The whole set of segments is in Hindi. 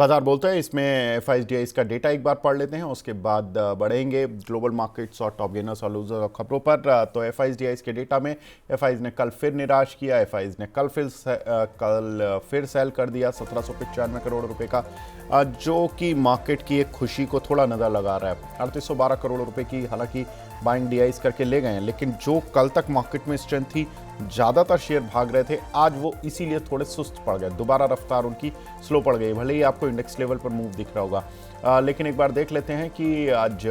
बाजार बोलते हैं इसमें एफआईआईज का डेटा एक बार पढ़ लेते हैं, उसके बाद बढ़ेंगे ग्लोबल मार्केट्स और टॉप गेनर्स और लूजर और खबरों पर। तो एफआईआईज के डेटा में एफआईआईज ने कल फिर निराश किया। एफआईआईज ने कल फिर सेल कर दिया 1795 करोड़ रुपए का, जो कि मार्केट की एक खुशी को थोड़ा नज़र लगा रहा है। 3812 करोड़ रुपए की हालांकि बाइंग डीआईज करके ले गए हैं, लेकिन जो कल तक मार्केट में स्ट्रेंथ थी, ज़्यादातर शेयर भाग रहे थे, आज वो इसीलिए थोड़े सुस्त पड़ गए। दोबारा रफ्तार उनकी स्लो पड़ गई, भले ही आपको इंडेक्स लेवल पर मूव दिख रहा होगा। लेकिन एक बार देख लेते हैं कि आज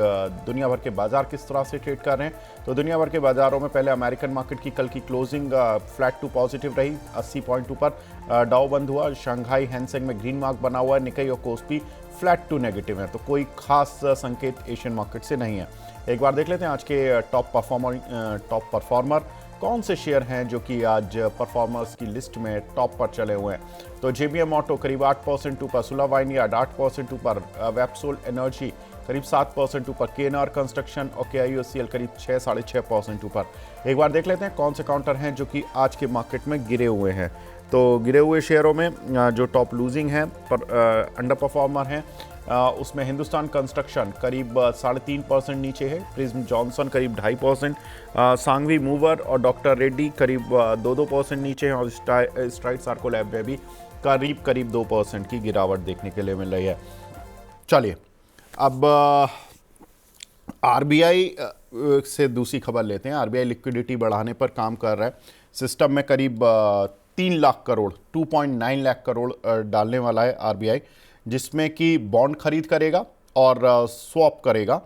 दुनिया भर के बाजार किस तरह से ट्रेड कर रहे हैं। तो दुनिया भर के बाजारों में पहले अमेरिकन मार्केट की कल की क्लोजिंग फ्लैट टू पॉजिटिव रही, 80 पॉइंट ऊपर डाउ बंद हुआ। शंघाई हैंगसेंग में ग्रीन मार्क बना हुआ है, निकाई और कोस्पी फ्लैट टू नेगेटिव है, तो कोई खास संकेत एशियन मार्केट से नहीं है। एक बार देख लेते हैं आज के टॉप परफॉर्मर कौन से शेयर हैं जो कि आज परफॉर्मर्स की लिस्ट में टॉप पर चले हुए हैं। तो जेबीएम ऑटो करीब 8% ऊपर, सुला वाइनयार्ड 8% ऊपर, वेप्सोल एनर्जी करीब 7% ऊपर, केएनआर कंस्ट्रक्शन और केआईओसीएल करीब 6-6.5% ऊपर। एक बार देख लेते हैं कौन से काउंटर हैं जो कि आज के मार्केट में गिरे हुए हैं। तो गिरे हुए शेयरों में जो टॉप लूजिंग हैं पर अंडर परफॉर्मर हैं, उसमें हिंदुस्तान कंस्ट्रक्शन करीब 3.5% नीचे है, प्रिज्म जॉनसन करीब 2.5%, सांघवी मूवर और डॉक्टर रेड्डी करीब 2% नीचे हैं, और स्ट्राइड सार्को लैब में भी करीब 2% की गिरावट देखने के लिए मिल रही है। चलिए अब आरबीआई से दूसरी खबर लेते हैं। आरबीआई लिक्विडिटी बढ़ाने पर काम कर रहा है। सिस्टम में करीब 3 लाख करोड़ 2.9 लाख करोड़ डालने वाला है आरबीआई, जिसमें कि बॉन्ड खरीद करेगा और स्वैप करेगा,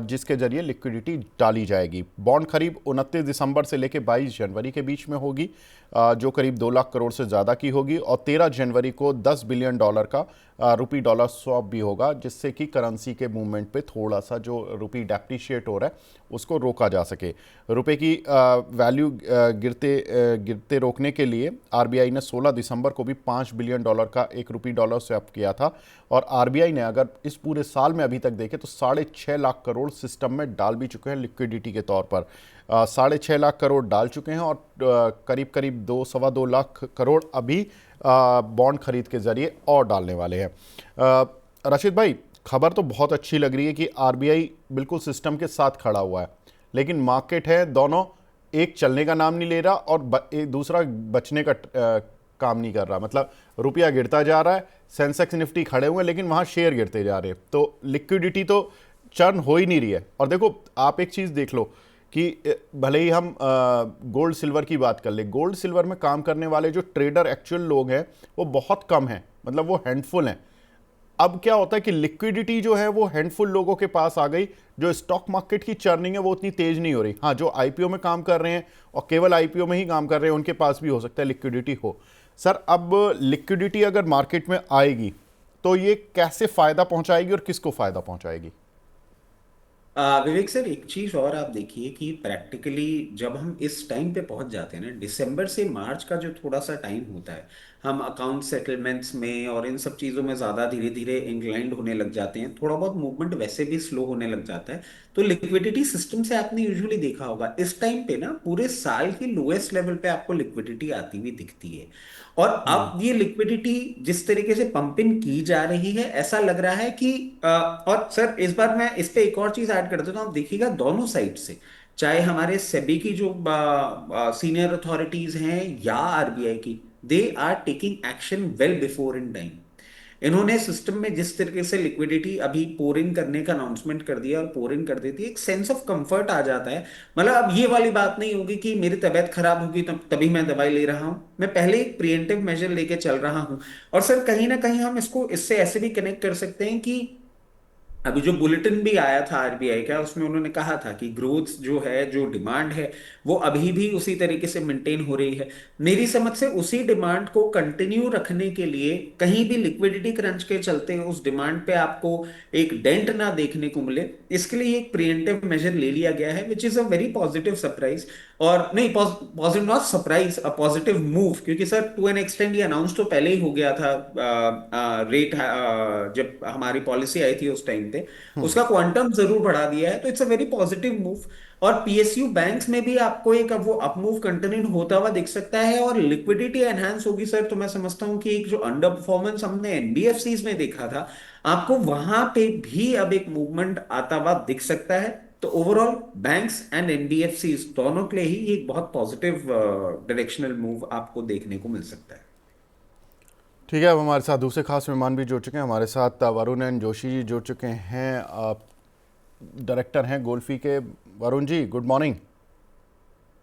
जिसके जरिए लिक्विडिटी डाली जाएगी। बॉन्ड खरीद 29 दिसंबर से लेकर 22 जनवरी के बीच में होगी, जो करीब 2 लाख करोड़ से ज़्यादा की होगी, और 13 जनवरी को $10 बिलियन का रुपी डॉलर स्वैप भी होगा, जिससे कि करेंसी के मूवमेंट पे थोड़ा सा जो रुपी डेप्रिशिएट हो रहा है उसको रोका जा सके। रुपए की वैल्यू गिरते रोकने के लिए आरबीआई ने 16 दिसंबर को भी $5 बिलियन का एक रुपी डॉलर स्वैप किया था, और आरबीआई ने अगर इस पूरे साल में अभी तक देखें तो 6.5 लाख करोड़ सिस्टम में डाल भी चुके हैं लिक्विडिटी के तौर पर। 6.5 लाख करोड़ डाल चुके हैं, और करीब 2-2.25 लाख करोड़ अभी बॉन्ड खरीद के जरिए और डालने वाले हैं। रशीद भाई, खबर तो बहुत अच्छी लग रही है कि आरबीआई बिल्कुल सिस्टम के साथ खड़ा हुआ है, लेकिन मार्केट है दोनों, एक चलने का नाम नहीं ले रहा और दूसरा बचने का काम नहीं कर रहा। मतलब रुपया गिरता जा रहा है, सेंसेक्स निफ्टी खड़े हुए हैं, लेकिन वहाँ शेयर गिरते जा रहे हैं, तो लिक्विडिटी तो चर्न हो ही नहीं रही है। और देखो आप एक चीज़ देख लो कि भले ही हम गोल्ड सिल्वर की बात कर ले, गोल्ड सिल्वर में काम करने वाले जो ट्रेडर एक्चुअल लोग हैं वो बहुत कम हैं, मतलब वो हैंडफुल हैं। अब क्या होता है कि लिक्विडिटी जो है वो हैंडफुल लोगों के पास आ गई, जो स्टॉक मार्केट की चर्निंग है वो उतनी तेज नहीं हो रही। हाँ, जो आईपीओ में काम कर रहे हैं और केवल आईपीओ में ही काम कर रहे हैं, उनके पास भी हो सकता है लिक्विडिटी हो। सर, अब लिक्विडिटी अगर मार्केट में आएगी तो ये कैसे फायदा पहुंचाएगी और किसको फायदा पहुंचाएगी? विवेक सर, एक चीज और आप देखिए कि प्रैक्टिकली जब हम इस टाइम पे पहुंच जाते हैं ना, दिसंबर से मार्च का जो थोड़ा सा टाइम होता है, हम अकाउंट सेटलमेंट्स में और इन सब चीज़ों में ज़्यादा धीरे धीरे इंक्लाइंड होने लग जाते हैं, थोड़ा बहुत मूवमेंट वैसे भी स्लो होने लग जाता है। तो लिक्विडिटी सिस्टम से आपने यूजुअली देखा होगा इस टाइम पे ना पूरे साल की लोएस्ट लेवल पे आपको लिक्विडिटी आती हुई दिखती है। और अब ये लिक्विडिटी जिस तरीके से पंप इन की जा रही है, ऐसा लग रहा है कि और सर इस बार मैं इस पे एक और चीज ऐड कर देता हूं, आप देखिएगा दोनों साइड से, चाहे हमारे सेबी की जो सीनियर अथॉरिटीज हैं या आरबीआई की, they are taking action well before in time. इन्होंने सिस्टम में जिस तरीके से लिक्विडिटी अभी पोर इन करने का अनाउंसमेंट कर दिया और पोर इन कर देती है, एक सेंस ऑफ कंफर्ट आ जाता है। मतलब अब ये वाली बात नहीं होगी कि मेरी तबीयत खराब होगी तब तभी मैं दवाई ले रहा हूं, मैं पहले एक प्रिएंटिव मेजर लेके चल रहा हूं। और सर कहीं ना कहीं हम इसको इससे ऐसे भी कनेक्ट कर सकते हैं कि अभी जो बुलेटिन भी आया था आरबीआई का, उसमें उन्होंने कहा था कि ग्रोथ जो है, जो डिमांड है, वो अभी भी उसी तरीके से मेंटेन हो रही है। मेरी समझ से उसी डिमांड को कंटिन्यू रखने के लिए कहीं भी लिक्विडिटी क्रंच के चलते उस डिमांड पे आपको एक डेंट ना देखने को मिले, इसके लिए एक प्रिएंटिव मेजर ले लिया गया है, which is a very positive surprise. और नहीं, positive not surprise, a positive move, क्योंकि सर टू एन एक्सटेंड ये अनाउंस तो पहले ही हो गया था, रेट जब हमारी पॉलिसी आई थी उस टाइम थे, उसका क्वांटम जरूर बढ़ा दिया है, तो it's a very positive move. और पीएसयू बैंक्स में भी आपको एक अब वो अप मूव कंटिन्यू होता हुआ दिख सकता है और लिक्विडिटी एनहांस होगी सर। तो मैं समझता हूँ कि एक जो अंडर परफॉर्मेंस हमने एनबीएफसीज में देखा था, आपको वहां पे भी अब एक मूवमेंट आता हुआ दिख सकता है। तो ओवरऑल बैंक्स एंड एनबीएफसीज दोनों के लिए ही एक बहुत पॉजिटिव डायरेक्शनल मूव आपको देखने को मिल सकता है। ठीक है, अब हमारे साथ दूसरे खास मेहमान भी जुड़ चुके हैं। हमारे साथ वरुण एन जोशी जी जुड़ चुके हैं, डायरेक्टर हैं गोल्फी के। Varun ji, good morning.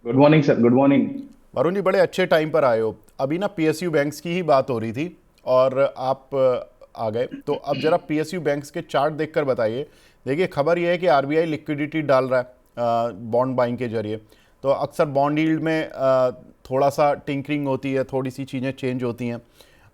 Good morning sir, good morning. Varun ji, बड़े अच्छे टाइम पर आए हो। अभी ना पीएसयू बैंक्स की ही बात हो रही थी और आप आ गए। तो अब जरा पीएसयू बैंक्स के चार्ट देखकर बताइए। देखिए, खबर यह है कि आरबीआई लिक्विडिटी डाल रहा है बॉन्ड बाइंग के जरिए। तो अक्सर बॉन्ड यील्ड में थोड़ा सा टिंकरिंग होती है, थोड़ी सी चीज़ें चेंज होती हैं।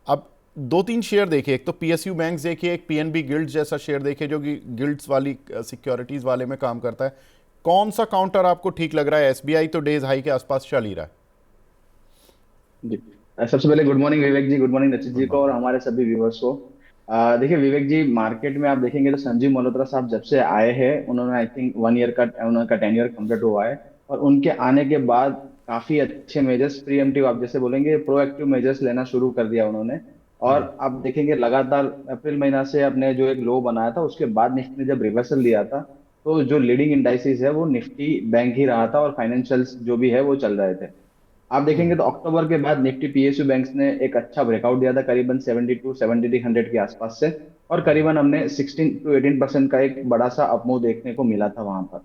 अब दो तीन शेयर देखिए, एक तो पीएसयू बैंक्स देखिए, एक पीएनबी गिल्ड्स जैसा शेयर देखिए जो कि गिल्ड्स वाली सिक्योरिटीज़ वाले में काम करता है। कौन सा काउंटर आपको ठीक लग रहा है? एसबीआई तो डेज हाई के आसपास चल ही रहा है। जी, सबसे पहले गुड मॉर्निंग विवेक जी, गुड मॉर्निंग रचित गुड जी को और मॉर्निंग। हमारे सभी व्यूवर्स को। देखिए विवेक जी, मार्केट में आप देखेंगे तो संजीव मल्होत्रा साहब जब से आए हैं, उन्होंने आई थिंक 1 ईयर का उनका टेन्योर कंप्लीट हुआ है। और उनके आने के बाद काफी अच्छे मेजर्स, प्रीएम्प्टिव आप जैसे बोलेंगे, प्रोएक्टिव मेजर्स लेना शुरू कर दिया उन्होंने। और आप देखेंगे लगातार अप्रैल महीना से अपने जो एक लो बनाया था, उसके बाद निफ्टी ने जब रिवर्सल लिया था, तो जो लीडिंग इंडाइसेस है वो निफ्टी बैंक ही रहा था और फाइनेंशियल्स जो भी है वो चल रहे थे। आप देखेंगे तो अक्टूबर के बाद निफ्टी पीएसयू बैंक्स ने एक अच्छा ब्रेकआउट दिया था, करीबन 72-7300 के आसपास से। और करीबन हमने 16 to 18% का एक बड़ा सा अपमूव देखने को मिला था वहां पर।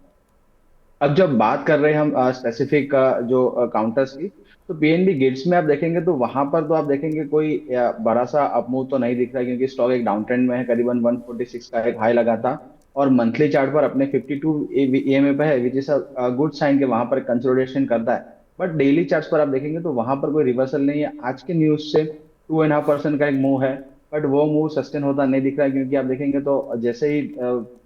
अब जब बात कर रहे हैं हम स्पेसिफिक जो काउंटर्स की, तो पीएनबी गिल्ड्स में आप देखेंगे तो वहां पर तो आप देखेंगे कोई बड़ा सा अपमूव तो नहीं दिख रहा है, क्योंकि स्टॉक एक डाउन ट्रेंड में है। करीबन 146 का एक हाई लगा था और मंथली चार्ट पर अपने 52 ईएमए पे है, which is a good sign के वहां पर कंसोलिडेशन करता है। बट डेली चार्ट्स पर आप देखेंगे तो वहां पर कोई रिवर्सल नहीं है। आज के न्यूज से 2.5% का एक मूव है, बट वो मूव सस्टेन होता नहीं दिख रहा है, क्योंकि आप देखेंगे तो जैसे ही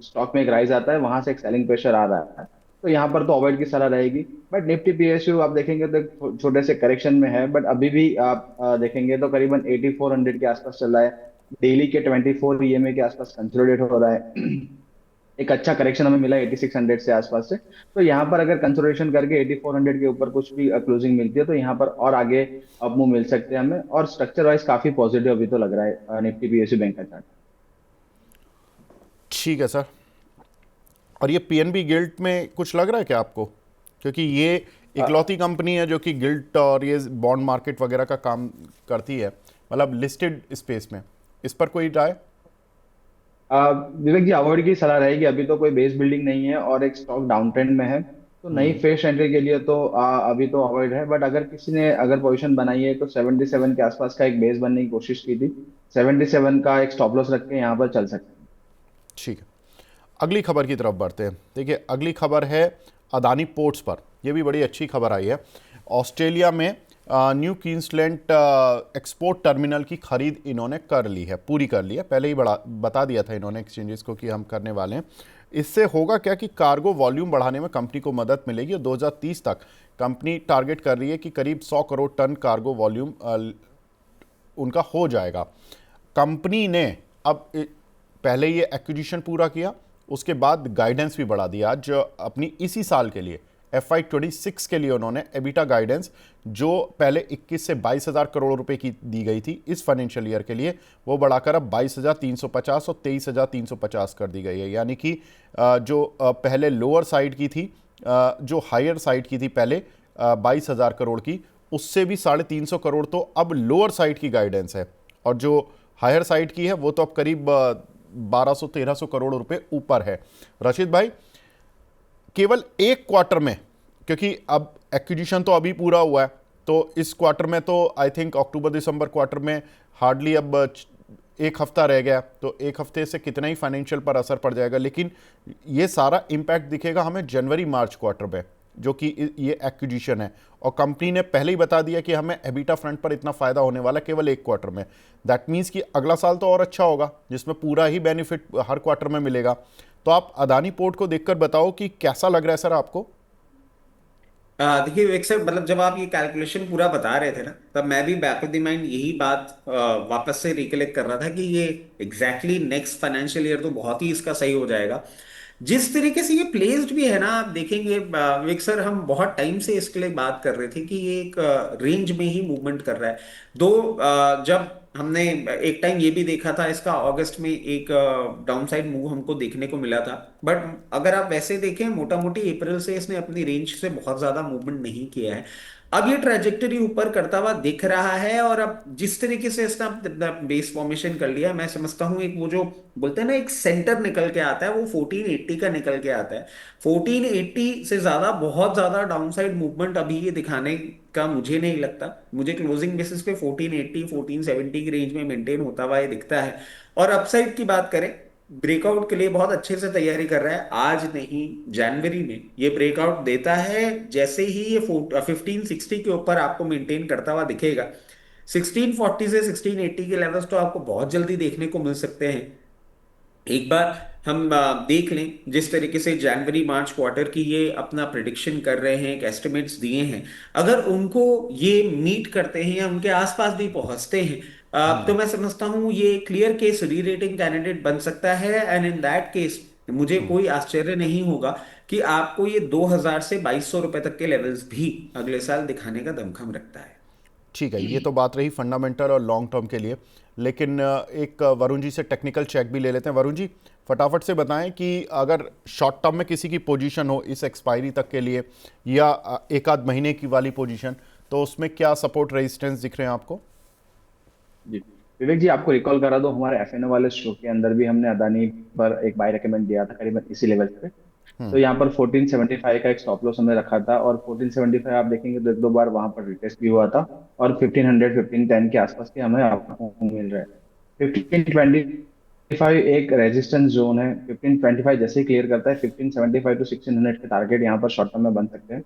स्टॉक में एक राइज आता है, वहां से एक सेलिंग प्रेशर आ रहा है। तो यहाँ पर तो अवॉइड की सलाह रहेगी। बट निफ्टी पीएसयू आप देखेंगे तो एक छोटे से करेक्शन में है, बट अभी भी आप देखेंगे तो करीबन 8400 के आसपास चल रहा है। डेली के 24 ईएमए के आसपास कंसोलिडेट हो रहा है। एक अच्छा करेक्शन हमें मिला 8600 से आसपास से। तो यहाँ पर अगर कंसोलिडेशन करके 8400 के ऊपर कुछ भी क्लोजिंग मिलती है, तो यहाँ पर और आगे अप मूव मिल सकते हैं हमें। और स्ट्रक्चर वाइज काफी पॉजिटिव अभी तो लग रहा है निफ्टी पीएसयू बैंक का चार्ट। ठीक है सर। और ये पीएनबी गिल्ट में कुछ लग रहा है क्या आपको? क्योंकि ये इकलौती कंपनी है जो कि गिल्ट और ये बॉन्ड मार्केट वगैरह का काम करती है, मतलब लिस्टेड स्पेस में। इस पर कोई राय? विवेक जी, अवॉइड की सलाह रहेगी। अभी तो कोई बेस बिल्डिंग नहीं है और एक स्टॉक डाउन ट्रेंड में है, तो नई फ्रेश एंट्री के लिए तो अभी तो अवॉइड है। बट अगर किसी ने अगर पोजीशन बनाई है तो 77 के आसपास का एक बेस बनने की कोशिश की थी। 77 का एक स्टॉप लॉस रख के यहाँ पर चल सकते हैं। ठीक है, अगली खबर की तरफ बढ़ते हैं। देखिए, अगली खबर है अदानी पोर्ट्स पर। यह भी बड़ी अच्छी खबर आई है। ऑस्ट्रेलिया में न्यू क्वींसलैंड एक्सपोर्ट टर्मिनल की खरीद इन्होंने कर ली है, पूरी कर ली है। पहले ही बता दिया था इन्होंने एक्सचेंजेस को कि हम करने वाले हैं। इससे होगा क्या कि कार्गो वॉल्यूम बढ़ाने में कंपनी को मदद मिलेगी और 2030 तक कंपनी टारगेट कर रही है कि करीब 100 करोड़ टन कार्गो वॉल्यूम उनका हो जाएगा। कंपनी ने अब पहले ये एक्विजिशन पूरा किया, उसके बाद गाइडेंस भी बढ़ा दिया। आज अपनी इसी साल के लिए FY26 के लिए उन्होंने एबिटा गाइडेंस, जो पहले 21 से 22,000 करोड़ रुपए की दी गई थी इस फाइनेंशियल ईयर के लिए, वो बढ़ाकर अब 22,350 और 23,350 कर दी गई है। यानी कि जो पहले लोअर साइड की थी, जो हायर साइड की थी पहले 22,000 करोड़ की, उससे भी 350 करोड़ तो अब लोअर साइड की गाइडेंस है। और जो हायर साइड की है वो तो अब करीब 1200-1300 करोड़ रुपए ऊपर है। रशीद भाई, केवल एक क्वार्टर में, क्योंकि अब एक्विजिशन तो अभी पूरा हुआ है, तो इस क्वार्टर में तो I think October December quarter में हार्डली अब एक हफ्ता रह गया, तो एक हफ्ते से कितना ही फाइनेंशियल पर असर पड़ जाएगा। लेकिन ये सारा इम्पैक्ट दिखेगा हमें जनवरी मार्च क्वार्टर में, जो कि ये एक्विजिशन है। और कंपनी ने पहले ही बता दिया कि हमें एबिटा फ्रंट पर इतना फायदा होने वाला केवल एक क्वार्टर में। दैट मीन्स कि अगला साल तो और अच्छा होगा, जिसमें पूरा ही बेनिफिट हर क्वार्टर में मिलेगा। तो आप अदानी पोर्ट को देखकर बताओ कि कैसा लग रहा है सर आपको? देखिए विवेक सर, मतलब जब आप ये कैलकुलेशन पूरा बता रहे थे ना, तब मैं भी बैक ऑफ द माइंड यही बात वापस से रिकलेक्ट कर रहा था कि ये एग्जैक्टली नेक्स्ट फाइनेंशियल ईयर तो बहुत ही इसका सही हो जाएगा। जिस तरीके से ये प्लेस्ड भी है ना, आप देखेंगे विवेक सर, हम बहुत टाइम से इसके लिए बात कर रहे थे कि ये एक रेंज में ही मूवमेंट कर रहा है। दो जब हमने एक टाइम ये भी देखा था, इसका अगस्त में एक डाउनसाइड मूव हमको देखने को मिला था, बट अगर आप वैसे देखें मोटा मोटी अप्रैल से इसने अपनी रेंज से बहुत ज्यादा मूवमेंट नहीं किया है। अब ये ट्रेजेक्टरी ऊपर करता हुआ दिख रहा है, और अब जिस तरीके से इसने बेस फॉर्मेशन कर लिया, मैं समझता हूँ एक वो जो बोलते हैं ना एक सेंटर निकल के आता है, वो 1480 का निकल के आता है। 1480 से ज्यादा बहुत ज्यादा डाउनसाइड मूवमेंट अभी ये दिखाने का मुझे नहीं लगता। मुझे क्लोजिंग बेसिस पे 1480 1470 की रेंज में मेंटेन होता हुआ ये दिखता है। और अपसाइड की बात करें, ब्रेकआउट के लिए बहुत अच्छे से तैयारी कर रहा है। आज नहीं, जनवरी में ये ब्रेकआउट देता है। जैसे ही ये 1560 के ऊपर आपको मेंटेन करता हुआ दिखेगा, 1640 से 1680 के लेवल्स तो आपको बहुत जल्दी देखने को मिल सकते हैं। एक बार हम देख लें जिस तरीके से जनवरी मार्च क्वार्टर की ये अपना प्रिडिक्शन कर रहे हैं, एक एस्टिमेट्स दिए हैं, अगर उनको ये मीट करते हैं या उनके आसपास भी पहुंचते हैं, तो मैं समझता हूं ये क्लियर केस री रेटिंग कैंडिडेट बन सकता है। एंड इन दैट केस मुझे कोई आश्चर्य नहीं होगा कि आपको ये 2000 से 2200 रुपए तक के लेवल्स भी अगले साल दिखाने का दमखम रखता है। ठीक है, ये तो बात रही फंडामेंटल और लॉन्ग टर्म के लिए। लेकिन एक वरुण जी से टेक्निकल चेक भी ले लेते हैं। वरुण जी, फटाफट से बताएं कि अगर शॉर्ट टर्म में किसी की पोजीशन हो इस एक्सपायरी तक के लिए, या एक आध महीने की वाली पोजीशन, तो उसमें क्या सपोर्ट रेजिस्टेंस दिख रहे हैं आपको? जी विवेक जी, आपको रिकॉल करा दो, हमारे एफएनओ वाले शो के अंदर भी हमने अदानी पर एक बाय रेकमेंड दिया था करीबन इसी लेवल पे। तो यहाँ पर 1475 का एक स्टॉप लॉस हमने रखा था, और 1475 आप देखेंगे तो एक दो बार वहां पर रिटेस्ट भी हुआ था, और 1500 1510 के आसपास के हमें आपको मिल रहा है। 1525 एक रेजिस्टेंस जोन है, 1525 जैसे ही क्लियर करता है 1575 टू 1600 के टारगेट यहाँ पर शॉर्ट टर्म में बन सकते हैं।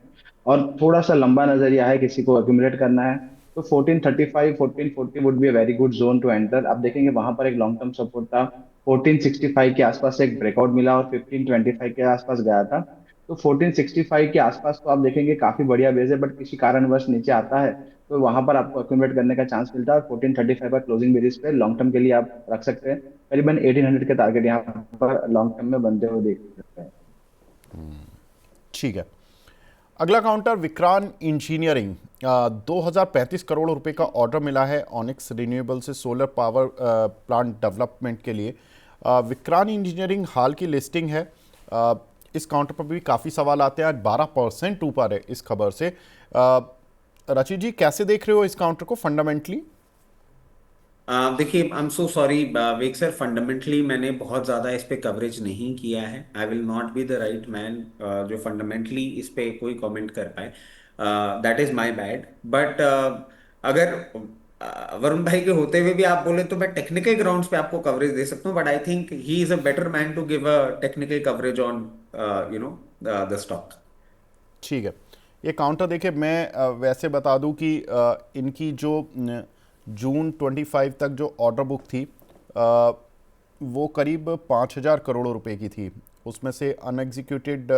और थोड़ा सा लंबा नजरिया है, किसी को एक्यूमुलेट करना है, तो 1435 1440 would be a very good zone to enter. आप देखेंगे वहां पर एक लॉन्ग टर्म सपोर्ट था, 1465 के आसपास एक ब्रेकआउट मिला और 1525 के आसपास गया था। तो 1465 के आसपास तो आप देखेंगे काफी बढ़िया बेस है, बट किसी कारणवश नीचे आता है तो वहां पर आपको एक्यूमुलेट करने का चांस मिलता है। 1435 पर क्लोजिंग बेसिस पे लॉन्ग टर्म के लिए आप रख सकते हैं, करीबन 1800 के टारगेट यहाँ पर लॉन्ग टर्म में बनते हुए देख सकते हैं। ठीक है। अगला काउंटर विक्रांत इंजीनियरिंग, 2035 करोड़ रुपए का ऑर्डर मिला है ऑनिक्स रिन्यूएबल से सोलर पावर प्लांट डेवलपमेंट के लिए। विक्रांत इंजीनियरिंग हाल की लिस्टिंग है। इस काउंटर पर भी काफ़ी सवाल आते हैं। आज 12% ऊपर है इस खबर से। रचित जी, कैसे देख रहे हो इस काउंटर को फंडामेंटली? देखिए, I am so sorry wake sir, fundamentally मैंने बहुत ज़्यादा इस पे कवरेज नहीं किया है। I will not be the right man जो फंडामेंटली इस पे कोई कमेंट कर पाए। That is my bad. But अगर वरुण भाई के होते हुए भी आप बोले तो मैं टेक्निकल ग्राउंड्स पे आपको कवरेज दे सकता हूँ, but I think he is a better man to give a technical coverage on you know the stock. ठीक है। ये काउंटर देखिए, मैं वैसे बता दूं कि इनकी जो जून 25 तक जो ऑर्डर बुक थी, वो करीब 5,000 करोड़ रुपए की थी। उसमें से अनएग्जीक्यूटेड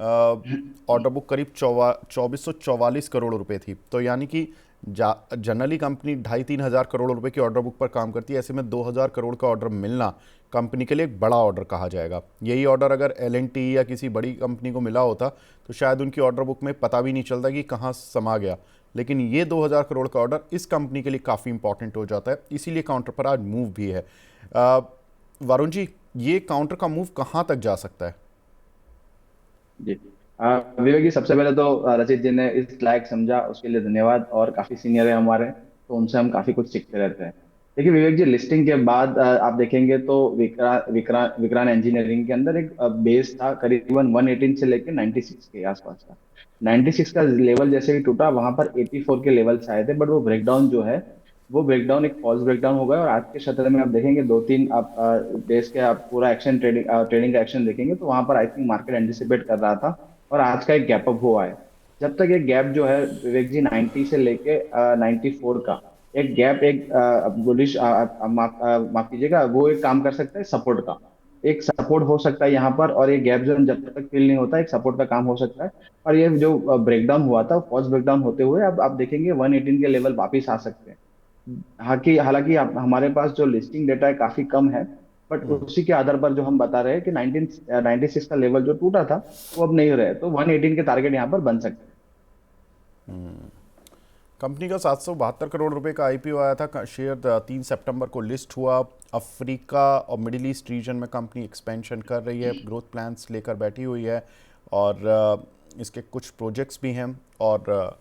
ऑर्डर बुक करीब 2444 करोड़ रुपए थी। तो यानी कि जनरली कंपनी 2,500-3,000 करोड़ रुपए की ऑर्डर बुक पर काम करती है। ऐसे में 2,000 करोड़ का ऑर्डर मिलना कंपनी के लिए एक बड़ा ऑर्डर कहा जाएगा। यही ऑर्डर अगर L&T या किसी बड़ी कंपनी को मिला होता तो शायद उनकी ऑर्डर बुक में पता भी नहीं चलता कि कहाँ समा गया। लेकिन ये 2,000 करोड़ का ऑर्डर इस कंपनी के लिए काफ़ी इंपॉर्टेंट हो जाता है, इसीलिए काउंटर पर आज मूव भी है। वरुण जी, ये काउंटर का मूव कहाँ तक जा सकता है? जी विवेक जी, सबसे पहले तो रचित जी ने इस लायक समझा उसके लिए धन्यवाद, और काफी सीनियर है हमारे, तो उनसे हम काफी कुछ सीखते रहते हैं। देखिए विवेक जी, लिस्टिंग के बाद आप देखेंगे तो विक्रांत इंजीनियरिंग के अंदर एक बेस था करीबन 118 से लेके 96 के आसपास का। 96 का लेवल जैसे ही टूटा, वहां पर 84 के लेवल्स आए थे, बट वो ब्रेकडाउन जो है, वो ब्रेकडाउन एक फॉल्स ब्रेकडाउन हो गया। और आज के सत्र में आप देखेंगे दो तीन आप देश के आप पूरा एक्शन ट्रेडिंग का एक्शन देखेंगे, तो वहां पर आई थिंक मार्केट एंटिसिपेट कर रहा था, और आज का एक गैप अप हुआ है। जब तक एक गैप जो है विवेक जी 90 से लेके 94 का एक गैप, एक बुलिश माफ कीजिएगा, वो एक काम कर सकता है सपोर्ट का। एक सपोर्ट हो सकता है यहाँ पर, और ये गैप जोन जब तक फिल नहीं होता एक सपोर्ट का काम हो सकता है। और ये जो ब्रेकडाउन हुआ था, कॉस्ट ब्रेकडाउन होते हुए अब आप देखेंगे 118 के लेवल वापिस आ सकते हैं। हालांकि हालांकि हमारे पास जो लिस्टिंग डेटा है काफी कम है, बट उसी के आधार पर जो हम बता रहे हैं कि 1996 का लेवल जो टूटा था वो अब नहीं रहे, तो 118 के टारगेट यहाँ पर बन सकते हैं। कंपनी का 772 करोड़ रुपए का आईपीओ आया था। शेयर 3 सितंबर को लिस्ट हुआ। अफ्रीका और मिडिल ईस्ट रीजन में कंपनी एक्सपेंशन कर रही है, ग्रोथ प्लान्स लेकर बैठी हुई है, और इसके कुछ प्रोजेक्ट्स भी हैं। और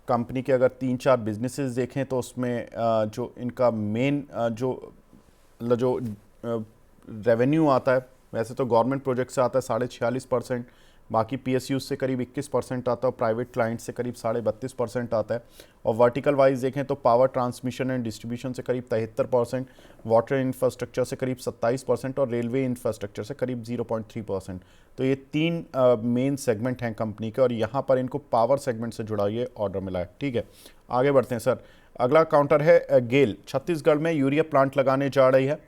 कंपनी के अगर 3-4 बिजनेसेस देखें तो उसमें जो इनका मेन जो रेवेन्यू आता है, वैसे तो गवर्नमेंट प्रोजेक्ट से आता है 46.5%, बाकी पीएसयू से करीब 21% आता है, और प्राइवेट क्लाइंट से करीब 32.5% आता है। और वर्टिकल वाइज देखें तो पावर ट्रांसमिशन एंड डिस्ट्रीब्यूशन से करीब 73%, वाटर इंफ्रास्ट्रक्चर से करीब 27%, और रेलवे इंफ्रास्ट्रक्चर से करीब 0.3%। तो ये 3 मेन सेगमेंट हैं कंपनी के, और यहाँ पर इनको पावर सेगमेंट से जुड़ा ये ऑर्डर मिला है। ठीक है, आगे बढ़ते हैं सर। अगला काउंटर है गेल, छत्तीसगढ़ में यूरिया प्लांट लगाने जा रही है।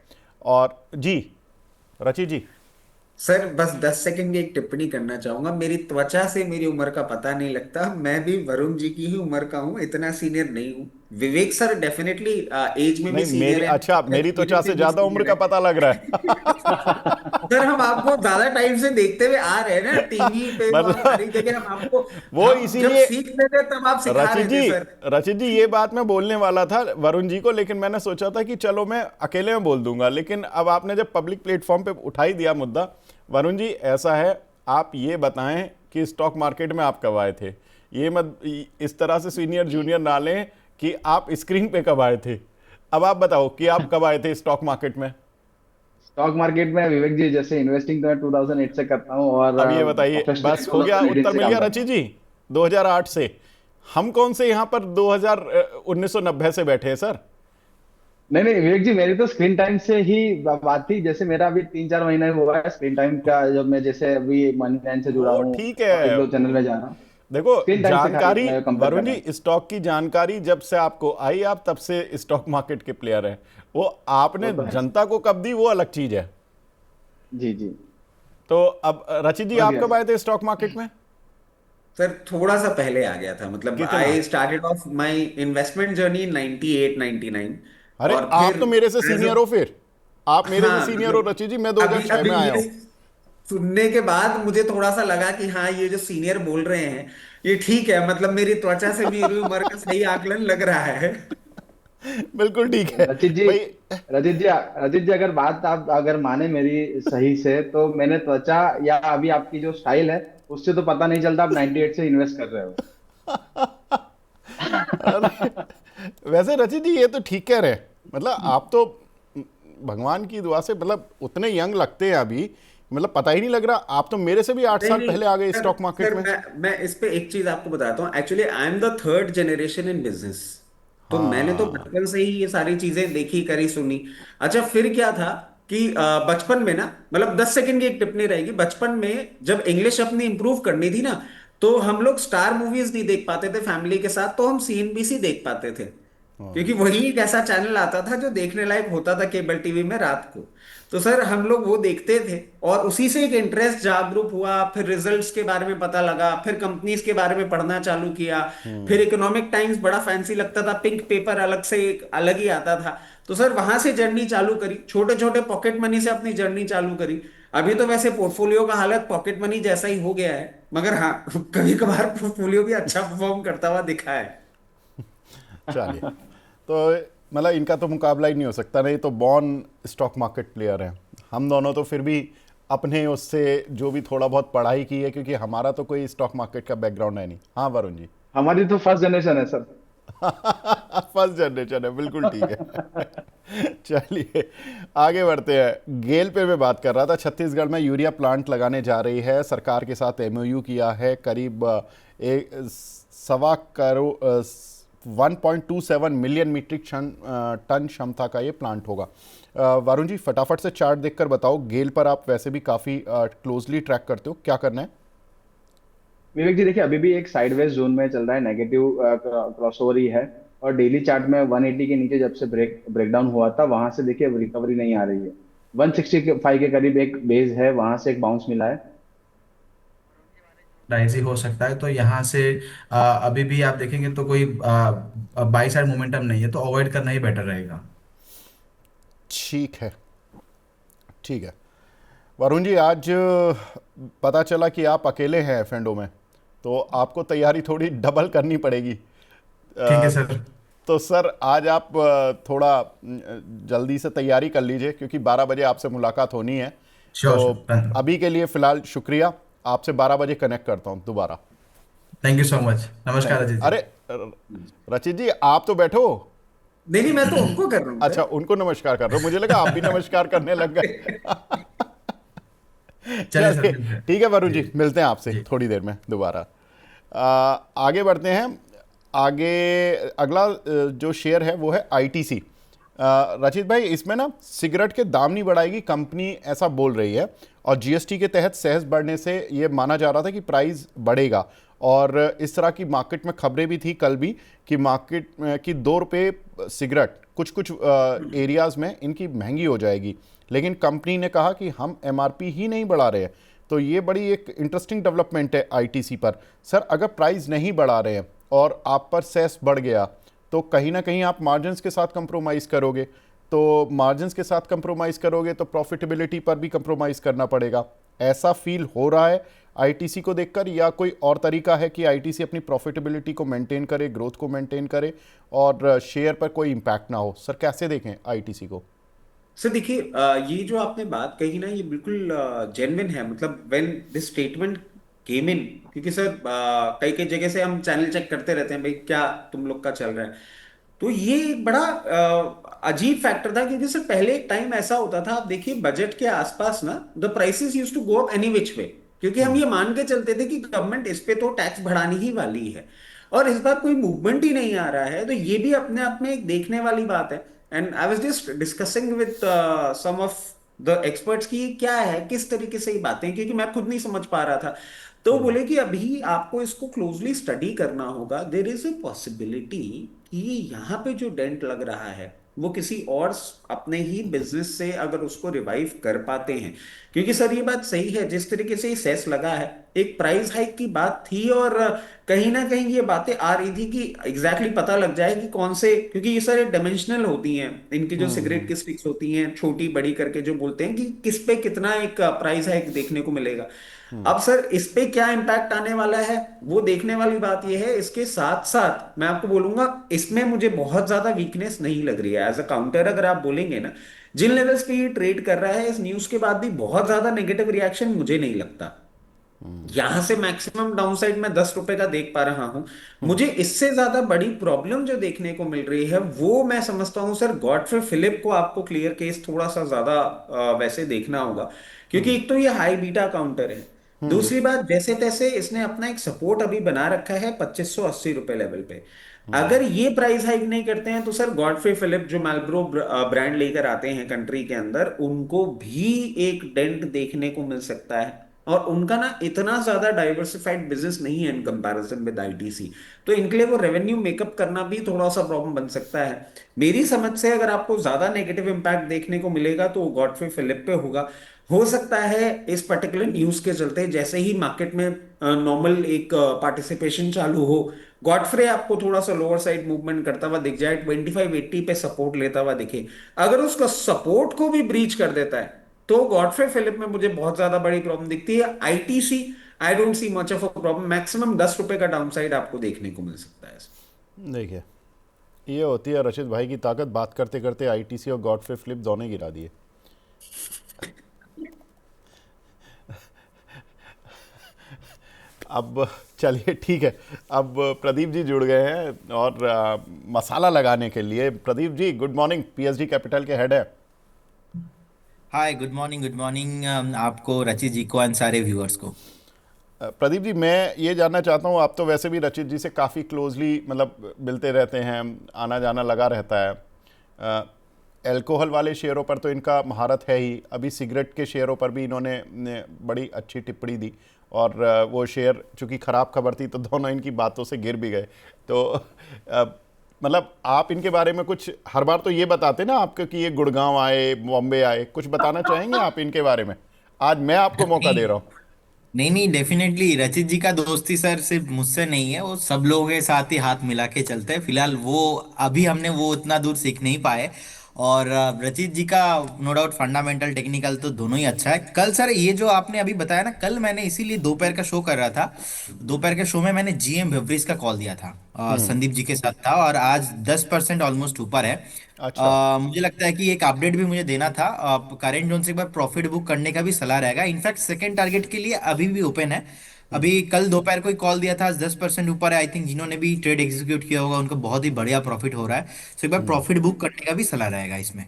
और जी रची जी। सर बस 10 सेकंड की एक टिप्पणी करना चाहूंगा। मेरी त्वचा से मेरी उम्र का पता नहीं लगता, मैं भी वरुण जी की ही उम्र का हूँ, इतना सीनियर नहीं हूँ। विवेक सर डेफिनेटली एज में भी नहीं, मेरी सीनियर है, अच्छा, मेरी त्वचा एक्सपीरियंस से में भी ज्यादा उम्र सीनियर का है। पता लग रहा है। सर हम आपको ज्यादा टाइम से देखते हुए आ रहे हैं ना, टीवी पे और सारी मतलब जगह। हम आपको, वो हम जब इसीलिए सीख रहे थे तब आप सिखा रचित रहे थे जी, सर। रचित जी ये बात मैं बोलने वाला था वरुण जी को, लेकिन मैंने सोचा था कि चलो मैं अकेले में बोल दूंगा, लेकिन अब आपने जब पब्लिक प्लेटफॉर्म पे उठाई दिया मुद्दा, वरुण जी ऐसा है, आप ये बताएं कि स्टॉक मार्केट में आप कब आए थे। ये मत इस तरह से सीनियर जूनियर ना लें कि आप स्क्रीन पे कब आए थे। अब आप बताओ कि आप कब आए थे स्टॉक मार्केट में। स्टॉक मार्केट में विवेक जी, जैसे इन्वेस्टिंग तो मैं 2008 से करता हूँ, और अब ये बताइए, प्रोफेशनली बस हो गया, 2018 उत्तर से मिल काम गया करता रची हूँ। जी। 2008 से हम कौन से यहाँ पर 1990 से बैठे हैं सर। नहीं नहीं विवेक जी, मेरी तो स्क्रीन टाइम से ही बात थी। जैसे मेरा अभी 3-4 महीना हुआ है स्क्रीन टाइम का, जब मैं जैसे अभी मनी प्लान से जुड़ा वो हूँ ठीक और एक है। दो चैनल में जा रहा हूँ। देखो स्क्रीन टाइम से खाली जानकारी, मैं कंपेयर कर वरुण रहा हूँ। जी स्टॉक की जानकारी जब से आपको आई, आप तब से स्टॉक मार्केट के प्लेयर हैं। वो वो आपने तो है। जनता को कब दी वो अलग चीज है। जी जी। तो अब रचित जी समझ आप गया कब सर। आए थे स्टॉक मार्केट में। सर थोड़ा सा पहले आ गया था, मतलब कितना। I started off my investment journey in 98 99। अरे और आप फिर तो मेरे से एज सीनियर हो फिर। आप मेरे से हाँ सीनियर हो मतलब रचित जी, मैं अभी 2006 अभी में आया ये हूँ। सुनने के बाद मुझे थोड़ा सा लगा कि हाँ ये जो सीनियर बोल रहे हैं ये ठीक है, मतलब मेरी त्वचा से मेरी उम्र का सही आकलन लग रहा है। बिल्कुल ठीक है रचित जी, भाई। रचित जी अगर बात आप अगर माने मेरी सही से, तो मैंने त्वचा या अभी आपकी जो स्टाइल है उससे तो पता नहीं चलता आप 98 से इन्वेस्ट कर रहे हो। अरे वैसे रचित जी ये तो ठीक कह रहे हैं, मतलब आप तो भगवान की दुआ से मतलब उतने यंग लगते हैं अभी, मतलब पता ही नहीं लग रहा। आप तो मेरे से भी 8 साल नहीं पहले आ गए सर, स्टॉक मार्केट में। मैं इस पे एक चीज आपको बताता हूँ। Actually I am the third generation in business, तो मैंने तो हाँ। बचपन से ही ये सारी चीजें देखी करी सुनी। अच्छा फिर क्या था कि बचपन में ना, मतलब 10 सेकंड की एक टिप्पणी रहेगी। बचपन में जब इंग्लिश अपनी इंप्रूव करनी थी ना, तो हम लोग स्टार मूवीज नहीं देख पाते थे फैमिली के साथ, तो हम सीएनबीसी देख पाते थे, क्योंकि वही एक ऐसा चैनल आता था जो देखने लायक होता था केबल टीवी में रात को। तो सर हम लोग वो देखते थे, और उसी से एक इंटरेस्ट जागरूक हुआ। फिर रिजल्ट्स के बारे में पता लगा, फिर कंपनीज के बारे में पढ़ना चालू किया। फिर इकोनॉमिक टाइम्स बड़ा फैंसी लगता था, पिंक पेपर अलग से एक अलग ही आता था। तो सर वहां से जर्नी चालू करी, छोटे छोटे पॉकेट मनी से अपनी जर्नी चालू करी। अभी तो वैसे पोर्टफोलियो का हालत पॉकेट मनी जैसा ही हो गया है, मगर हाँ कभी कभार पोर्टफोलियो भी अच्छा परफॉर्म करता हुआ दिखा है। चलिए, तो मतलब इनका तो मुकाबला ही नहीं हो सकता, नहीं तो बॉर्न स्टॉक मार्केट प्लेयर हैं हम दोनों। तो फिर भी अपने उससे जो भी थोड़ा बहुत पढ़ाई की है, क्योंकि हमारा तो कोई स्टॉक मार्केट का बैकग्राउंड है नहीं। हाँ वरुण जी। हमारी तो फर्स्ट जनरेशन है सर। फर्स्ट जनरेशन है, बिल्कुल ठीक है। चलिए आगे बढ़ते हैं। गेल पे मैं बात कर रहा था, छत्तीसगढ़ में यूरिया प्लांट लगाने जा रही है, सरकार के साथ एमओयू किया है। करीब एक 1.25 करोड़ 1.27 मिलियन मीट्रिक टन क्षमता का ये प्लांट होगा। वरुण जी फटाफट से चार्ट देखकर बताओ, गेल पर आप वैसे भी काफ़ी क्लोजली ट्रैक करते हो, क्या करना है। विवेक जी देखिए, अभी भी एक साइडवेज जोन में चल रहा है, नेगेटिव क्रॉसओवर ही है। और डेली चार्ट में 180 के नीचे जब से ब्रेकडाउन हुआ था, वहां से देखिए अब रिकवरी नहीं आ रही है। 165 के करीब एक बेस है, वहां से एक बाउंस मिला है। राइज ही हो सकता है, तो यहाँ से अभी भी आप देखेंगे तो कोई बाई साइड मोमेंटम नहीं है, तो अवॉइड करना ही बेटर रहेगा। ठीक है, ठीक है। वरुण जी, आज पता चला कि आप अकेले हैं एफेंडो में, तो आपको तैयारी थोड़ी डबल करनी पड़ेगी। ठीक है अ, सर। तो सर आज आप थोड़ा जल्दी से तैयारी कर लीजिए, क्योंकि 12 बजे आपसे मुलाकात होनी है। तो श्योर श्योर। अभी के लिए फ़िलहाल शुक्रिया, आपसे 12 बजे कनेक्ट करता हूँ दोबारा। Thank you so much. नमस्कार थैंक, अजीत जी। अरे रचित जी आप तो बैठो। नहीं नहीं, मैं तो उनको कर रहा हूँ अच्छा, उनको नमस्कार कर रहे हो, मुझे लगा आप भी नमस्कार करने लग गए। चलिए सर, चलिए मिलते हैं। ठीक है वरुण जी जी, मिलते हैं आपसे जी। थोड़ी देर में दोबारा। आगे बढ़ते हैं। आगे अगला जो शेयर है वो है आईटीसी। रचित भाई, इसमें ना सिगरेट के दाम नहीं बढ़ाएगी कंपनी, ऐसा बोल रही है, और जीएसटी के तहत सेस बढ़ने से ये माना जा रहा था कि प्राइस बढ़ेगा। और इस तरह की मार्केट में खबरें भी थी कल भी कि मार्केट की 2 रुपये सिगरेट कुछ कुछ एरियाज़ में इनकी महंगी हो जाएगी, लेकिन कंपनी ने कहा कि हम एमआरपी ही नहीं बढ़ा रहे हैं। तो ये बड़ी एक इंटरेस्टिंग डेवलपमेंट है आईटीसी पर। सर, अगर प्राइस नहीं बढ़ा रहे हैं और आप पर सेस बढ़ गया, तो कहीं ना कहीं आप मार्जिन्स के साथ कंप्रोमाइज़ करोगे। तो मार्जिन्स के साथ कंप्रोमाइज़ करोगे तो प्रॉफिटेबिलिटी पर भी कंप्रोमाइज़ करना पड़ेगा। ऐसा फील हो रहा है आईटीसी को देखकर, या कोई और तरीका है कि आईटीसी अपनी प्रॉफिटेबिलिटी को मेंटेन करे, ग्रोथ को मेंटेन करे और शेयर पर कोई इम्पैक्ट ना हो? सर कैसे देखें आईटीसी को? सर देखिए, ये जो आपने बात कही ना, ये बिल्कुल जेन्युइन है। मतलब व्हेन दिस स्टेटमेंट केम इन, क्योंकि सर कई कई जगह से हम चैनल चेक करते रहते हैं भाई क्या तुम लोग का चल रहा है। तो ये एक बड़ा अजीब फैक्टर था, क्योंकि सर पहले एक टाइम ऐसा होता था, आप देखिए बजट के आसपास ना the prices used to go up any which way, क्योंकि हम ये मान के चलते थे कि गवर्नमेंट इस पे तो टैक्स बढ़ानी ही वाली है, और इस बार कोई मूवमेंट ही नहीं आ रहा है। तो ये भी अपने आप में एक देखने वाली बात है। And I was just discussing with some of the experts की क्या है, किस तरीके से ये बातें, क्योंकि मैं खुद नहीं समझ पा रहा था। तो बोले कि अभी आपको इसको क्लोजली स्टडी करना होगा। देर इज ए पॉसिबिलिटी कि यहाँ पे जो डेंट लग रहा है वो किसी और अपने ही बिजनेस से अगर उसको रिवाइव कर पाते हैं। क्योंकि सर ये बात सही है, जिस तरीके से सेस लगा है, एक प्राइस हाइक की बात थी, और कहीं ना कहीं ये बातें आ रही थी कि एग्जैक्टली पता लग जाए कि कौन से, क्योंकि ये सारे डायमेंशनल होती हैं इनकी जो सिगरेट की स्टिक्स होती हैं, छोटी बड़ी करके जो बोलते हैं कि किस पे कितना एक प्राइस हाइक देखने को मिलेगा। अब सर इस पे क्या इम्पैक्ट आने वाला है वो देखने वाली बात यह है। इसके साथ साथ मैं आपको बोलूंगा, इसमें मुझे बहुत ज्यादा वीकनेस नहीं लग रही है। एज अ काउंटर अगर आप बोलेंगे ना, जिन लेवल्स पे ये ट्रेड कर रहा है, इस न्यूज के बाद भी बहुत ज्यादा नेगेटिव रिएक्शन मुझे नहीं लगता। यहां से मैक्सिमम डाउनसाइड मैं 10 रुपए का देख पा रहा हूं। मुझे इससे ज्यादा बड़ी प्रॉब्लम जो देखने को मिल रही है वो मैं समझता हूं सर, गॉडफ्रे फिलिप को आपको क्लियर केस थोड़ा सा ज्यादा वैसे देखना होगा। क्योंकि एक तो ये हाई बीटा काउंटर है, दूसरी बात जैसे तैसे इसने अपना एक सपोर्ट अभी बना रखा है 2580 रुपए लेवल पे। अगर ये प्राइस हाइक नहीं करते हैं तो सर गॉडफ्रे फिलिप जो मैल्ब्रो ब्रांड लेकर आते हैं कंट्री के अंदर, उनको भी एक डेंट देखने को मिल सकता है। और उनका ना इतना ज्यादा डाइवर्सिफाइड बिजनेस नहीं है इन कंपैरिजन विद आईटीसी। तो इनके लिए वो रेवेन्यू मेकअप करना भी थोड़ा सा प्रॉब्लम बन सकता है। मेरी समझ से अगर आपको ज्यादा नेगेटिव इंपैक्ट देखने को मिलेगा तो गॉडफ्रे फिलिप पे होगा। हो सकता है इस पर्टिकुलर न्यूज के चलते जैसे ही मार्केट में नॉर्मल एक पार्टिसिपेशन चालू हो, गॉडफ्रे आपको थोड़ा सा लोअर साइड मूवमेंट करता हुआ दिख जाए, 2580 पे सपोर्ट लेता हुआ दिखे। अगर उसका सपोर्ट को भी ब्रीच कर देता है तो गॉडफ्रे फिलिप में मुझे बहुत ज्यादा बड़ी प्रॉब्लम दिखती है। ITC I don't see much of a problem, maximum 10 रुपए का डाउनसाइड आपको देखने को मिल सकता है। देखिए, ये होती है रचित भाई की ताकत, बात करते करते आईटीसी और गॉडफ्रे फिलिप दोनों गिरा दिए। अब चलिए ठीक है, अब प्रदीप जी जुड़ गए हैं और मसाला लगाने के लिए। Pradeep ji good morning, PSD capital के हेड है। हाय, गुड मॉर्निंग। गुड मॉर्निंग आपको, रचित जी को, एंड सारे व्यूअर्स को। प्रदीप जी, मैं ये जानना चाहता हूँ, आप तो वैसे भी रचित जी से काफ़ी क्लोजली मतलब मिलते रहते हैं, आना जाना लगा रहता है। अल्कोहल वाले शेयरों पर तो इनका महारत है ही, अभी सिगरेट के शेयरों पर भी इन्होंने ने बड़ी अच्छी टिप्पणी दी, और वो शेयर चूँकि ख़राब खबर थी तो दोनों इनकी बातों से गिर भी गए। तो मतलब आप इनके बारे में कुछ, हर बार तो ये बताते ना आपको कि ये गुड़गांव आए, बॉम्बे आए, कुछ बताना चाहेंगे आप इनके बारे में? आज मैं आपको मौका नहीं दे रहा हूँ। नहीं नहीं, डेफिनेटली रचित जी का दोस्ती सर सिर्फ मुझसे नहीं है, वो सब लोगों के साथ ही हाथ मिला के चलते हैं। फिलहाल वो अभी हमने वो उतना दूर सीख नहीं पाए। और रचित जी का नो डाउट फंडामेंटल टेक्निकल तो दोनों ही अच्छा है। कल सर ये जो आपने अभी बताया ना, कल मैंने इसीलिए दोपहर का शो कर रहा था। दोपहर के शो में मैंने जीएम बेवरेज का कॉल दिया था, संदीप जी के साथ था, और आज 10% ऑलमोस्ट ऊपर है। अच्छा। मुझे लगता है कि एक अपडेट भी मुझे देना था। करेंट जोन से एक बार प्रॉफिट बुक करने का भी सलाह रहेगा। इनफैक्ट सेकंड टारगेट के लिए अभी भी ओपन है। अभी कल दोपहर को ही कॉल दिया था, आज 10% ऊपर है। आई थिंक जिन्होंने भी ट्रेड एग्जीक्यूट किया होगा उनको बहुत ही बढ़िया प्रॉफिट हो रहा है। तो एक बार प्रॉफिट बुक करने का भी सलाह रहेगा इसमें।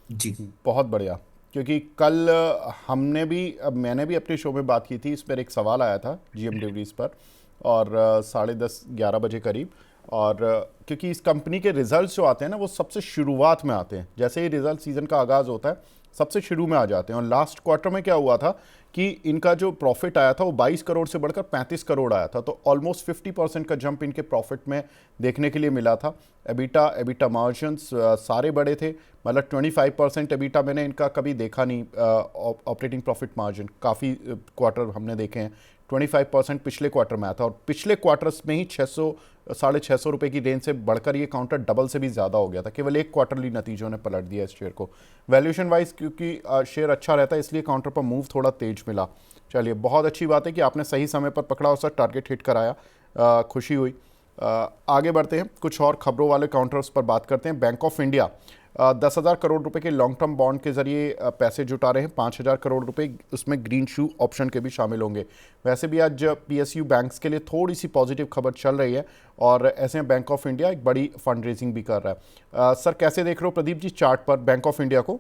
जी। बहुत बढ़िया। क्योंकि कल हमने भी, अब मैंने भी अपने शो में बात की थी, इस पर एक सवाल आया था जीएम डिवरीज पर, और 10:30-11 बजे करीब। और क्योंकि इस कंपनी के रिजल्ट्स जो आते हैं ना, वो सबसे शुरुआत में आते हैं, जैसे ही रिजल्ट सीजन का आगाज़ होता है सबसे शुरू में आ जाते हैं। और लास्ट क्वार्टर में क्या हुआ था कि इनका जो प्रॉफिट आया था वो 22 करोड़ से बढ़कर 35 करोड़ आया था। तो ऑलमोस्ट 50% का जंप इनके प्रॉफिट में देखने के लिए मिला था। एबिटा मार्जिन्स सारे बड़े थे, मतलब 25% एबिटा मैंने इनका कभी देखा नहीं। ऑपरेटिंग प्रॉफिट मार्जिन काफ़ी क्वार्टर हमने देखे हैं, 25% पिछले क्वार्टर में आया था। और पिछले क्वार्टर्स में ही 600 ₹650 की रेंज से बढ़कर ये काउंटर डबल से भी ज़्यादा हो गया था। केवल एक क्वार्टरली नतीजों ने पलट दिया इस शेयर को। वैल्यूएशन वाइज क्योंकि शेयर अच्छा रहता है, इसलिए काउंटर पर मूव थोड़ा तेज मिला। चलिए, बहुत अच्छी बात है कि आपने सही समय पर पकड़ा और सर टारगेट हिट कराया, खुशी हुई। आगे बढ़ते हैं, कुछ और खबरों वाले काउंटर्स पर बात करते हैं। बैंक ऑफ इंडिया 10,000 करोड़ रुपए के लॉन्ग टर्म बॉन्ड के जरिए पैसे जुटा रहे हैं। 5,000 करोड़ रुपए, उसमें ग्रीन शू ऑप्शन के भी शामिल होंगे। वैसे भी आज पीएसयू बैंक्स के लिए थोड़ी सी पॉजिटिव खबर चल रही है, और ऐसे में बैंक ऑफ इंडिया एक बड़ी फंड रेजिंग भी कर रहा है। सर कैसे देख रहे हो प्रदीप जी चार्ट पर बैंक ऑफ इंडिया को?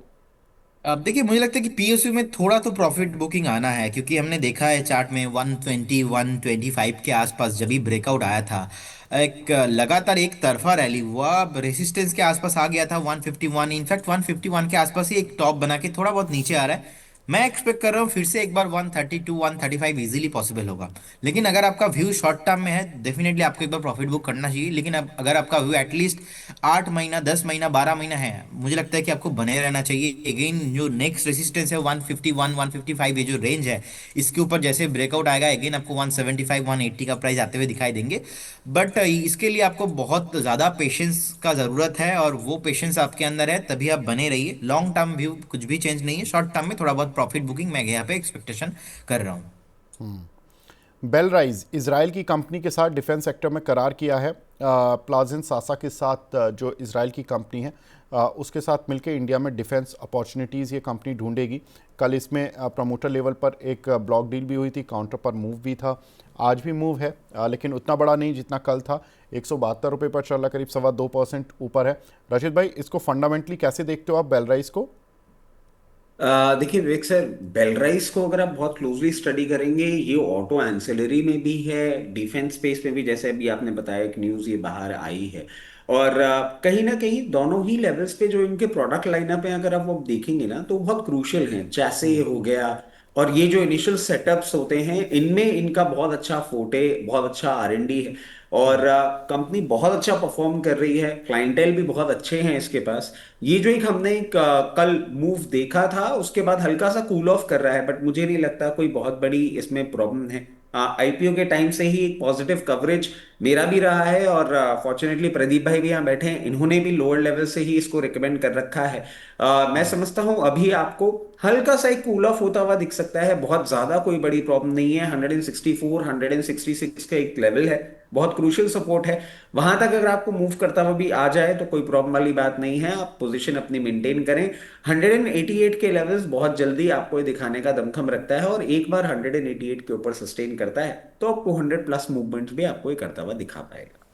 अब देखिए, मुझे लगता है कि पीएसयू में थोड़ा तो प्रॉफिट बुकिंग आना है, क्योंकि हमने देखा है चार्ट में 120 125 के आसपास जब भी ब्रेकआउट आया था, एक लगातार एक तरफा रैली हुआ। अब रेसिस्टेंस के आसपास आ गया था 151, इनफैक्ट 151 के आसपास ही एक टॉप बना के थोड़ा बहुत नीचे आ रहा है। मैं एक्सपेक्ट कर रहा हूँ फिर से एक बार 132 135 इजीली पॉसिबल होगा। लेकिन अगर आपका व्यू शॉर्ट टर्म में है, डेफिनेटली आपको एक बार प्रॉफिट बुक करना चाहिए। लेकिन अब अगर आपका व्यू एटलीस्ट 8 महीना, 10 महीना, 12 महीना है, मुझे लगता है कि आपको बने रहना चाहिए। अगेन जो नेक्स्ट रेसिस्टेंस है 151 155, ये जो रेंज है, इसके ऊपर जैसे ब्रेकआउट आएगा अगेन आपको 175 180 का प्राइस आते हुए दिखाई देंगे। बट इसके लिए आपको बहुत ज़्यादा पेशेंस का ज़रूरत है, और वो पेशेंस आपके अंदर है तभी आप बने रहिए। लॉन्ग टर्म व्यू कुछ भी चेंज नहीं है, शॉर्ट टर्म में थोड़ा बहुत प्रॉफिट बुकिंग मैं यहाँ पे एक्सपेक्टेशन कर रहा हूँ। बेलराइज इसराइल की कंपनी के साथ डिफेंस सेक्टर में करार किया है। प्लाजन सासा के साथ, जो इसराइल की कंपनी है, उसके साथ मिलकर इंडिया में डिफेंस अपॉर्चुनिटीज़ ये कंपनी ढूंढेगी। कल इसमें प्रमोटर लेवल पर एक ब्लॉक डील भी हुई थी, काउंटर पर मूव भी था। आज भी मूव है, लेकिन उतना बड़ा नहीं जितना कल था। 172 रुपये पर चल रहा, करीब 2.25% ऊपर है। रशिद भाई, इसको फंडामेंटली कैसे देखते हो आप बेलराइज को? देखिए विवेक सर, बेलराइस को अगर आप बहुत क्लोजली स्टडी करेंगे, ये ऑटो एंसिलरी में भी है, डिफेंस स्पेस में भी, जैसे अभी आपने बताया एक न्यूज़ ये बाहर आई है। और कहीं ना कहीं दोनों ही लेवल्स पे जो इनके प्रोडक्ट लाइनअप है, अगर आप वो देखेंगे ना, तो बहुत क्रूशियल हैं। जैसे हो गया, और ये जो इनिशियल सेटअप्स होते हैं, इनमें इनका बहुत अच्छा फोटे, बहुत अच्छा R&D है। और कंपनी बहुत अच्छा परफॉर्म कर रही है, क्लाइंटेल भी बहुत अच्छे हैं इसके पास। ये जो एक हमने एक कल मूव देखा था, उसके बाद हल्का सा कूल ऑफ कर रहा है, बट मुझे नहीं लगता कोई बहुत बड़ी इसमें प्रॉब्लम है। आईपीओ के टाइम से ही एक पॉजिटिव कवरेज मेरा भी रहा है, और फॉर्चुनेटली प्रदीप भाई भी यहाँ बैठे हैं, इन्होंने भी लोअर लेवल से ही इसको रिकमेंड कर रखा है। मैं समझता हूँ अभी आपको हल्का सा एक कूल ऑफ होता हुआ दिख सकता है, बहुत ज्यादा कोई बड़ी प्रॉब्लम नहीं है। 164 166 का एक लेवल है, बहुत क्रूशियल सपोर्ट है। वहां तक अगर आपको मूव करता हुआ भी आ जाए तो कोई प्रॉब्लम वाली बात नहीं है, आप पोजीशन अपनी मेंटेन करें। 188 के लेवल्स बहुत जल्दी आपको ये दिखाने का दमखम रखता है, और एक बार 188 के ऊपर सस्टेन करता है तो आपको 100+ मूवमेंट्स भी आपको ये करता हुआ दिखा पाएगा।